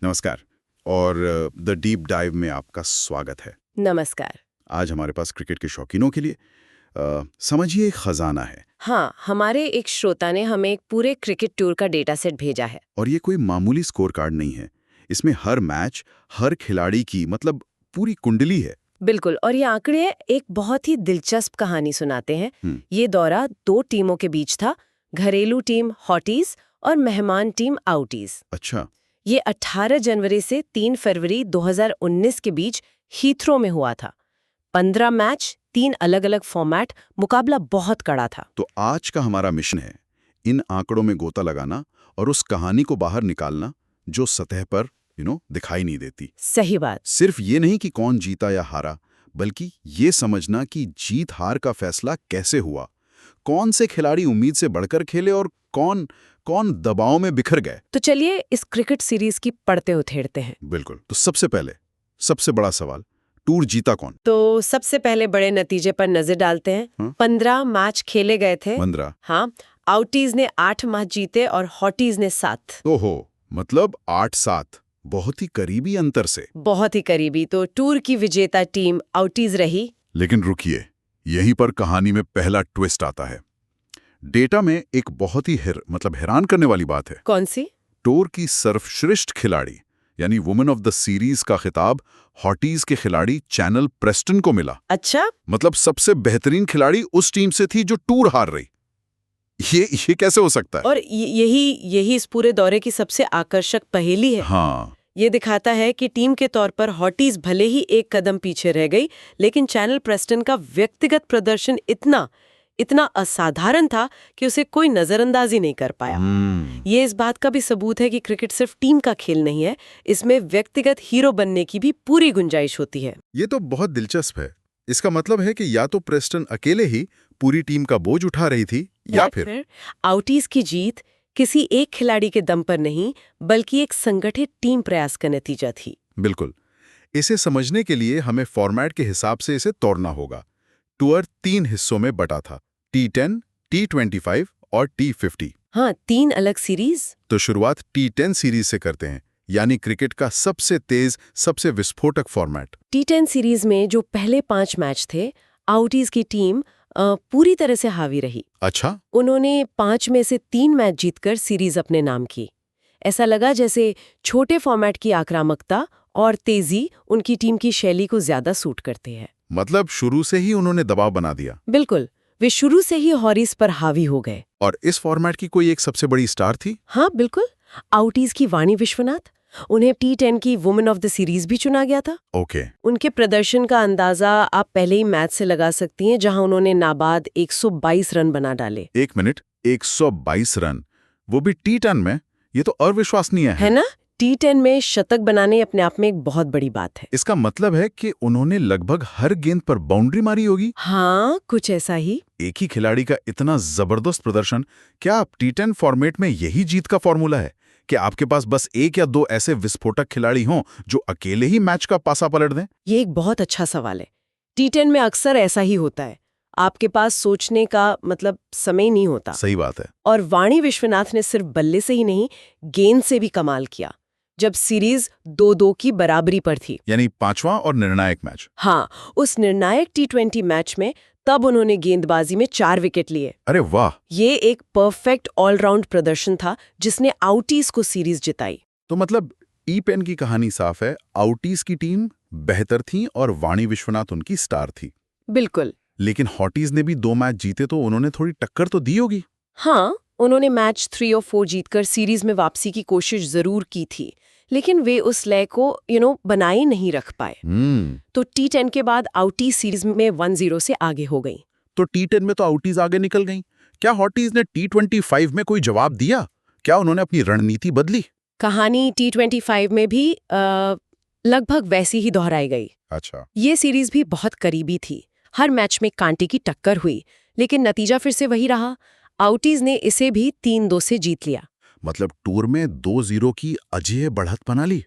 नमस्कार। और the deep dive में आपका स्वागत है। नमस्कार। आज हमारे पास क्रिकेट के शौकीनों के लिए समझिए एक खजाना है। हाँ, हमारे एक श्रोता ने हमें एक पूरे क्रिकेट टूर का डेटा सेट भेजा है। और ये कोई मामूली स्कोर कार्ड नहीं है। इसमें हर मैच, हर खिलाड़ी की मतलब पूरी कुंडली है। बिल्कुल, और ये आंकड़े एक बहुत ही दिलचस्प कहानी सुनाते हैं। ये दौरा 2 टीमों के बीच था, घरेलू टीम हॉटीज और मेहमान टीम आउटीज। अच्छा। ये 18 जनवरी से 3 फरवरी 2019 के बीच हीथ्रो में हुआ था। 15 मैच, 3 अलग-अलग फॉर्मेट, मुकाबला बहुत कड़ा था। तो आज का हमारा मिशन है इन आंकड़ों में गोता लगाना और उस कहानी को बाहर निकालना जो सतह पर दिखाई नहीं देती। सही बात। सिर्फ ये नहीं कि कौन जीता या हारा, बल्कि ये समझना कि जीत हार का फैसला कैसे हुआ, कौन से खिलाड़ी उम्मीद से बढ़कर खेले और कौन कौन दबाव में बिखर गए। तो चलिए इस क्रिकेट सीरीज की पढ़ते उठेड़ते हैं। बिल्कुल। तो सबसे पहले सबसे बड़ा सवाल, टूर जीता कौन? तो सबसे पहले बड़े नतीजे पर नजर डालते हैं। हाँ? 15 मैच खेले गए थे। 15? हाँ, आउटीज ने 8 मैच जीते और हॉटीज ने 7। ओहो, मतलब 8-7, बहुत ही करीबी अंतर से। बहुत ही करीबी। तो टूर की विजेता टीम आउटीज रही। लेकिन रुकिए, यहीं पर कहानी में पहला ट्विस्ट आता है। डेटा में एक बहुत ही हैरान करने वाली बात है। कौन सी? टूर की सर्वश्रेष्ठ खिलाड़ी यानी वुमेन ऑफ द सीरीज का खिताब हॉटीज के खिलाड़ी चैनल प्रेस्टन को मिला। अच्छा। मतलब सबसे बेहतरीन खिलाड़ी उस टीम से थी जो टूर हार रही। ये कैसे हो सकता है? और यही इस पूरे दौरे की सबसे आकर्षक पहेली है। हाँ। ये दिखाता है कि टीम के तौर पर हॉटीज भले ही एक कदम पीछे रह गई, लेकिन चैनल प्रेस्टन का व्यक्तिगत प्रदर्शन इतना असाधारण था कि उसे कोई नजरअंदाज ही नहीं कर पाया। ये इस बात का भी सबूत है कि क्रिकेट सिर्फ टीम का खेल नहीं है, इसमें व्यक्तिगत हीरो बनने की भी पूरी गुंजाइश होती है। ये तो बहुत दिलचस्प है। इसका मतलब है कि या तो प्रेस्टन अकेले ही पूरी टीम का बोझ उठा रही थी या फिर आउटीज की जीत किसी एक खिलाड़ी के दम पर नहीं, बल्कि एक संगठित टीम प्रयास का नतीजा थी। बिल्कुल। इसे समझने के लिए हमें फॉर्मेट के हिसाब से इसे तोड़ना होगा। टूर 3 हिस्सों में बटा था, T10, T25 और T50। हाँ, 3 अलग सीरीज। तो शुरुआत T10 सीरीज से करते हैं, यानी क्रिकेट का सबसे तेज, सबसे विस्फोटक फॉर्मेट। T10 सीरीज में जो पहले 5 मैच थे, आउटीज की टीम पूरी तरह से हावी रही। अच्छा। उन्होंने 5 में से 3 मैच जीतकर सीरीज अपने नाम की। ऐसा लगा जैसे छोटे फॉर्मेट की आक्रामकता और तेजी उनकी टीम की शैली को ज्यादा सूट करते हैं। मतलब शुरू से ही उन्होंने दबाव बना दिया। बिल्कुल, वे शुरू से ही हॉरीज पर हावी हो गए। और इस फॉर्मेट की कोई एक सबसे बड़ी स्टार थी? हाँ बिल्कुल, आउटीज की वाणी विश्वनाथ। उन्हें T10 की वुमेन ऑफ द सीरीज भी चुना गया था। ओके। उनके प्रदर्शन का अंदाजा आप पहले ही मैच से लगा सकती हैं, जहां उन्होंने नाबाद 122 रन बना डाले। 1 मिनट, 122 रन, वो भी T10 में? ये तो अविश्वसनीय है ना? T10 में शतक बनाने अपने आप में एक बहुत बड़ी बात है। इसका मतलब है कि उन्होंने लगभग हर गेंद पर बाउंड्री मारी होगी। हाँ, कुछ ऐसा ही। एक ही खिलाड़ी का इतना जबरदस्त प्रदर्शन, क्या आप T10 फॉर्मेट में यही जीत का फॉर्मूला है कि आपके पास बस 1 या 2 ऐसे विस्फोटक खिलाड़ी हों जो अकेले ही मैच का पासा पलट दें? ये एक बहुत अच्छा सवाल है। T10 में अक्सर ऐसा ही होता है, आपके पास सोचने का समय नहीं होता। सही बात है। और वाणी विश्वनाथ ने सिर्फ बल्ले से ही नहीं, गेंद से भी कमाल किया, जब सीरीज 2-2 की बराबरी पर थी। यानी 5वां और निर्णायक मैच। हाँ, उस निर्णायक T20 मैच में तब उन्होंने गेंदबाजी में 4 विकेट लिए। अरे वाह! ये एक परफेक्ट ऑलराउंड प्रदर्शन था जिसने आउटीज को सीरीज जिताई। तो मतलब ई-पेन की कहानी साफ है, आउटीज की टीम बेहतर थी और वाणी विश्वनाथ उनकी स्टार थी। बिल्कुल। लेकिन हॉटीज ने भी 2 मैच जीते तो उन्होंने थोड़ी टक्कर तो दी होगी। हाँ, उन्होंने मैच 3 और 4 जीतकर सीरीज में वापसी की कोशिश जरूर की थी, लेकिन वे उस लय को बनाए नहीं रख पाए। तो T10 के बाद आउटीज सीरीज में 1-0 से आगे हो गई। तो T10 में तो आउटीज आगे निकल गई। क्या हॉटीज ने T25 में कोई जवाब दिया? क्या उन्होंने अपनी रणनीति बदली? कहानी T25 में भी लगभग वैसी ही दोहराई गई। अच्छा। ये सीरीज भी बहुत करीबी थी, हर मैच में कांटे की टक्कर हुई, लेकिन नतीजा फिर से वही रहा। आउटीज ने इसे भी 3-2 से जीत लिया। मतलब टूर में 2-0 की अजेय बढ़त बना ली।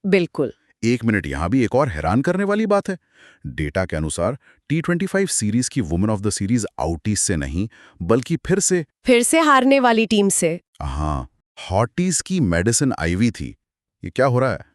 बिल्कुल। 1 मिनट, यहां भी एक और हैरान करने वाली बात है। डेटा के अनुसार T25 सीरीज की वुमेन ऑफ द सीरीज आउटीज से नहीं, बल्कि फिर से हारने वाली टीम से। हाँ, हॉटीज की मेडिसन आइवी थी। ये क्या हो रहा है?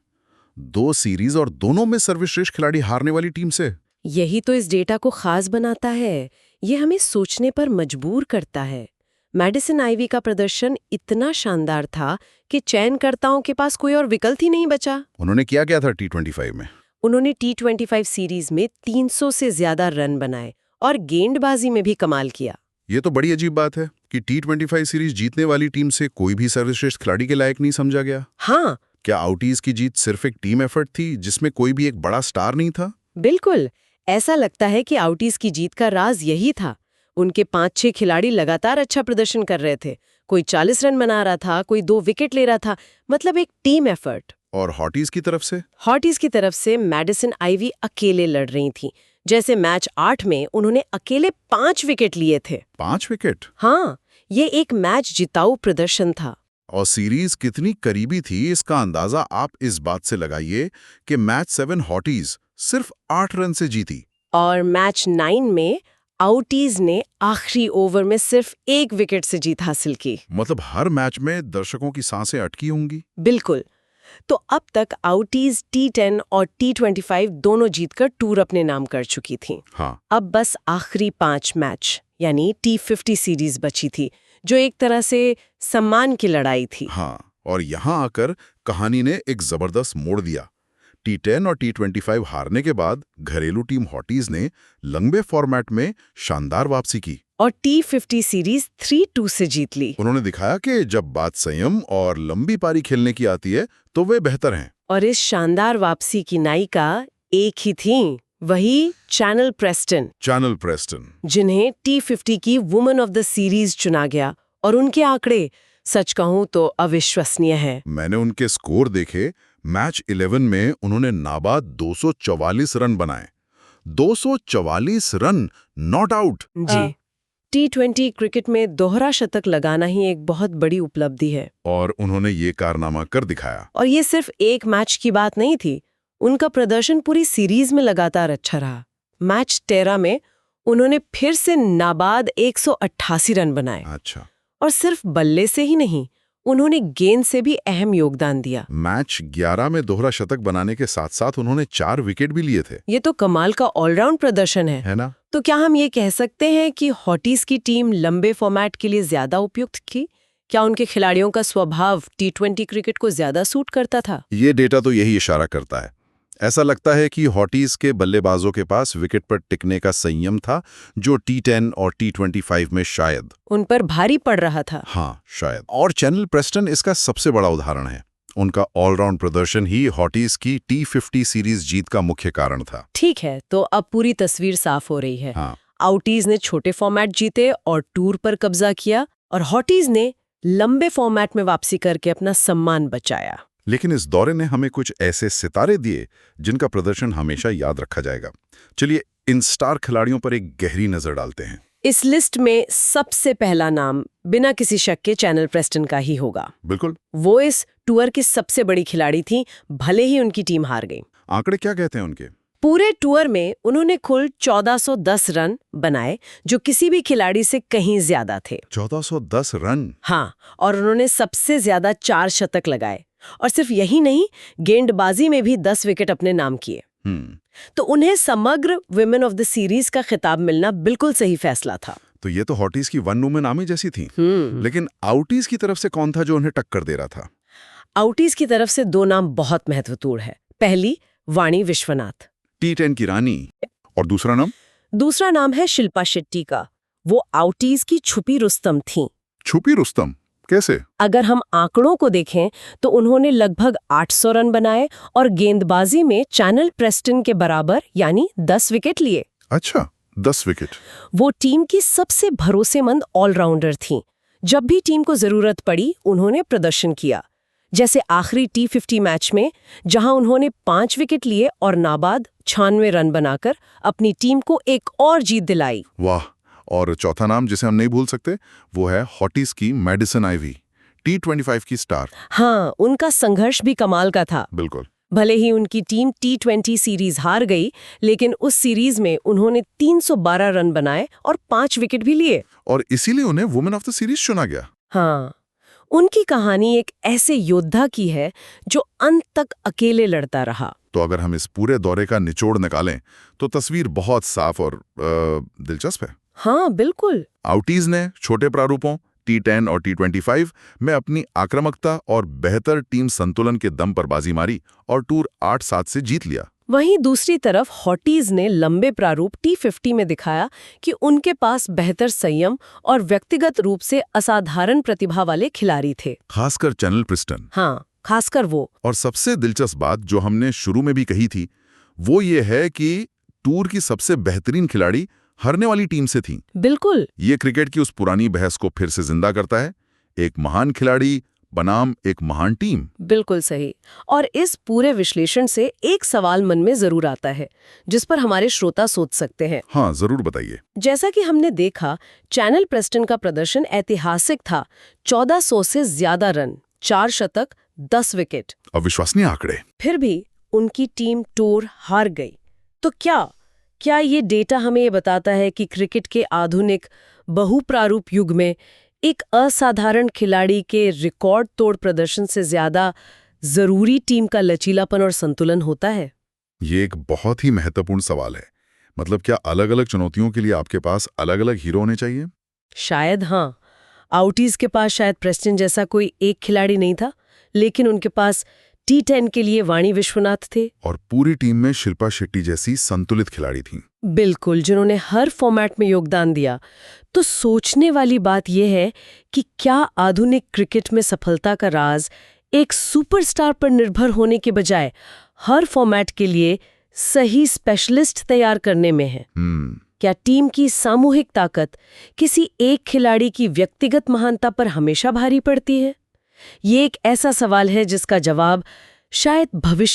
2 सीरीज और दोनों में सर्वश्रेष्ठ खिलाड़ी हारने वाली टीम से। यही तो इस डेटा को खास बनाता है। ये हमें सोचने पर मजबूर करता है। मैडिसन आइवी का प्रदर्शन इतना शानदार था कि चयनकर्ताओं के पास कोई और विकल्प ही नहीं बचा। उन्होंने क्या था T25 में? उन्होंने T25 सीरीज में 300 से ज्यादा रन बनाए और गेंदबाजी में भी कमाल किया। ये तो बड़ी अजीब बात है कि T25 सीरीज जीतने वाली टीम से कोई भी सर्वश्रेष्ठ खिलाड़ी के लायक नहीं समझा गया। हाँ, क्या आउटीज की जीत सिर्फ एक टीम एफर्ट थी जिसमें कोई भी एक बड़ा स्टार नहीं था? बिल्कुल। ऐसा लगता है कि आउटीज की जीत का राज यही था। उनके 5-6 खिलाड़ी लगातार अच्छा प्रदर्शन कर रहे थे। कोई 40 रन बना रहा था, कोई 2 विकेट ले रहा था, मतलब एक टीम एफर्ट। और हॉटीज की तरफ से? हॉटीज की तरफ से मैडिसन आइवी अकेले लड़ रही थी। जैसे मैच 8 में उन्होंने अकेले 5 विकेट लिए थे। 5 विकेट? हाँ, ये एक मैच जिताऊ प्रदर्शन था। और सीरीज कितनी करीबी थी इसका अंदाजा आप इस बात से लगाइए कि मैच 7 हॉटीज सिर्फ 8 रन से जीती। और मैच 9 में आउटीज ने आखिरी ओवर में सिर्फ 1 विकेट से जीत हासिल की। मतलब हर मैच में दर्शकों की सांसें अटकी होंगी। बिल्कुल। तो अब तक आउटीज T10 और T25 दोनों जीतकर टूर अपने नाम कर चुकी थी। हाँ। अब बस आखिरी 5 मैच यानी T50 सीरीज बची थी, जो एक तरह से सम्मान की लड़ाई थी। हाँ, और यहाँ आकर कहानी ने एक जबरदस्त मोड़ दिया। T10 और T25 हारने के बाद घरेलू टीम हॉटीज ने लंबे फॉर्मेट में शानदार वापसी की और T50 सीरीज 3-2 से जीत ली। उन्होंने दिखाया कि जब बात संयम और लंबी पारी खेलने की आती है तो वे बेहतर हैं। और इस शानदार वापसी की नायिका एक ही थी, वही चैनल प्रेस्टन, जिन्हें T50 की वुमन ऑफ द सीरीज चुना गया। और उनके आंकड़े सच कहूं तो अविश्वसनीय है। मैंने उनके स्कोर देखे। मैच 11 में उन्होंने नाबाद 244 रन बनाए। 244 रन, नॉट आउट। जी। T20 क्रिकेट में दोहरा शतक लगाना ही एक बहुत बड़ी उपलब्धि है। और उन्होंने ये कारनामा कर दिखाया। और ये सिर्फ एक मैच की बात नहीं थी। उनका प्रदर्शन पूरी सीरीज में लगातार अच्छा रहा। मैच 13 में उन्होंने फिर से नाबाद 188 रन बनाए। अच्छा। और सिर्फ बल्ले से ही नहीं, उन्होंने गेंद से भी अहम योगदान दिया। मैच 11 में दोहरा शतक बनाने के साथ साथ उन्होंने 4 विकेट भी लिए थे। ये तो कमाल का ऑलराउंड प्रदर्शन है ना? तो क्या हम ये कह सकते हैं कि हॉटीज की टीम लंबे फॉर्मेट के लिए ज्यादा उपयुक्त थी? क्या उनके खिलाड़ियों का स्वभाव T20 क्रिकेट को ज्यादा सूट करता था? ये डेटा तो यही इशारा करता है। ऐसा लगता है कि हॉटीज के बल्लेबाजों के पास विकेट पर टिकने का संयम था, जो T10 और T25 में शायद उन पर भारी पड़ रहा था। हाँ, शायद। और चैनल प्रेस्टन इसका सबसे बड़ा उदाहरण है। उनका ऑलराउंड प्रदर्शन ही हॉटीज की T50 सीरीज जीत का मुख्य कारण था। ठीक है, तो अब पूरी तस्वीर साफ हो रही है। हाँ। आउटीज ने छोटे फॉर्मेट जीते और टूर पर कब्जा किया, और हॉटीज ने लंबे फॉर्मेट में वापसी करके अपना सम्मान बचाया। लेकिन इस दौरे ने हमें कुछ ऐसे सितारे दिए जिनका प्रदर्शन हमेशा याद रखा जाएगा। चलिए इन स्टार खिलाड़ियों पर एक गहरी नजर डालते हैं। इस लिस्ट में सबसे पहला नाम बिना किसी शक के चैनल प्रेस्टन का ही होगा। बिल्कुल। वो इस टूर की सबसे बड़ी खिलाड़ी थी, भले ही उनकी टीम हार गई। आंकड़े क्या कहते हैं उनके? पूरे टूर में उन्होंने कुल 1410 रन बनाए, जो किसी भी खिलाड़ी से कहीं ज्यादा थे। 1410 रन? हाँ, और उन्होंने सबसे ज्यादा 4 शतक लगाए। और सिर्फ यही नहीं, गेंदबाजी में भी 10 विकेट अपने नाम किए। तो उन्हें समग्र विमेन ऑफ द सीरीज का खिताब मिलना बिल्कुल सही फैसला था। तो ये तो हॉटीज की वन वुमेन आर्मी जैसी थी। लेकिन आउटीज की तरफ से कौन था जो उन्हें टक्कर दे रहा था? आउटीज की तरफ से 2 नाम बहुत महत्वपूर्ण है। पहली, वाणी विश्वनाथ, T10 की रानी। और दूसरा नाम? दूसरा नाम है शिल्पा शेट्टी का। वो आउटीज की छुपी रुस्तम थी। छुपी रुस्तम? कैसे? अगर हम आंकड़ों को देखें तो उन्होंने लगभग 800 रन बनाए और गेंदबाजी में चैनल प्रेस्टन के बराबर यानी 10 विकेट लिए। अच्छा, 10 विकेट। वो टीम की सबसे भरोसेमंद ऑलराउंडर थीं। जब भी टीम को जरूरत पड़ी उन्होंने प्रदर्शन किया, जैसे आखिरी T50 मैच में, जहां उन्होंने 5 विकेट लिए और नाबाद 96 रन बनाकर अपनी टीम को एक और जीत दिलाई। वाह। और चौथा नाम जिसे हम नहीं भूल सकते वो है हॉटीज की मैडिसन आइवी, T25 की स्टार। हाँ, उनका संघर्ष भी कमाल का था। बिल्कुल। भले ही उनकी टीम T20 सीरीज हार गई, लेकिन उस सीरीज में उन्होंने 312 रन बनाए और 5 विकेट भी लिए। और इसीलिए उन्हें वुमेन ऑफ द सीरीज चुना गया। हाँ, उनकी कहानी एक ऐसे योद्धा की है जो अंत तक अकेले लड़ता रहा। तो अगर हम इस पूरे दौरे का निचोड़ निकालें तो तस्वीर बहुत साफ और दिलचस्प है। हाँ बिल्कुल। आउटीज ने छोटे प्रारूपों T10 और T25 में अपनी आक्रामकता और बेहतर टीम संतुलन के दम पर बाजी मारी और टूर 8-7 से जीत लिया। वहीं दूसरी तरफ हॉटीज ने लंबे प्रारूप T50 में दिखाया कि उनके पास बेहतर संयम और व्यक्तिगत रूप से असाधारण प्रतिभा वाले खिलाड़ी थे, खासकर चैनल प्रिस्टन। हाँ खासकर वो। और सबसे दिलचस्प बात जो हमने शुरू में भी कही थी वो ये है कि टूर की सबसे बेहतरीन खिलाड़ी हारने वाली टीम से थी। बिल्कुल। ये क्रिकेट की उस पुरानी बहस को फिर से जिंदा करता है, एक महान खिलाड़ी बनाम एक महान टीम। बिल्कुल सही। और इस पूरे विश्लेषण से एक सवाल मन में जरूर आता है जिस पर हमारे श्रोता सोच सकते हैं। हाँ जरूर बताइए। जैसा कि हमने देखा, चैनल प्रेस्टन का प्रदर्शन ऐतिहासिक था। 1400 से ज्यादा रन, 4 शतक, 10 विकेट। अविश्वसनीय आंकड़े। फिर भी उनकी टीम टूर हार गई। तो क्या ये डेटा हमें ये बताता है कि क्रिकेट के आधुनिक बहुप्रारूप युग में एक असाधारण खिलाड़ी के रिकॉर्ड तोड़ प्रदर्शन से ज्यादा जरूरी टीम का लचीलापन और संतुलन होता है? ये एक बहुत ही महत्वपूर्ण सवाल है। मतलब क्या अलग-अलग चुनौतियों के लिए आपके पास अलग-अलग हीरो होने चाहिए? शायद हाँ। आउटीज के पास शायद प्रेस्टन जैसा कोई एक खिलाड़ी नहीं था, लेकिन उनके पास T10 के लिए वाणी विश्वनाथ थे। और पूरी टीम में शिल्पा शेट्टी जैसी संतुलित खिलाड़ी थीं। बिल्कुल, जिन्होंने हर फॉर्मेट में योगदान दिया। तो सोचने वाली बात यह है कि क्या आधुनिक क्रिकेट में सफलता का राज एक सुपरस्टार पर निर्भर होने के बजाय हर फॉर्मेट के लिए सही स्पेशलिस्ट तैयार करने में है? क्या टीम की सामूहिक ताकत किसी एक खिलाड़ी की व्यक्तिगत महानता पर हमेशा भारी पड़ती है? ये एक ऐसा सवाल है जिसका जवाब शायद भविष्य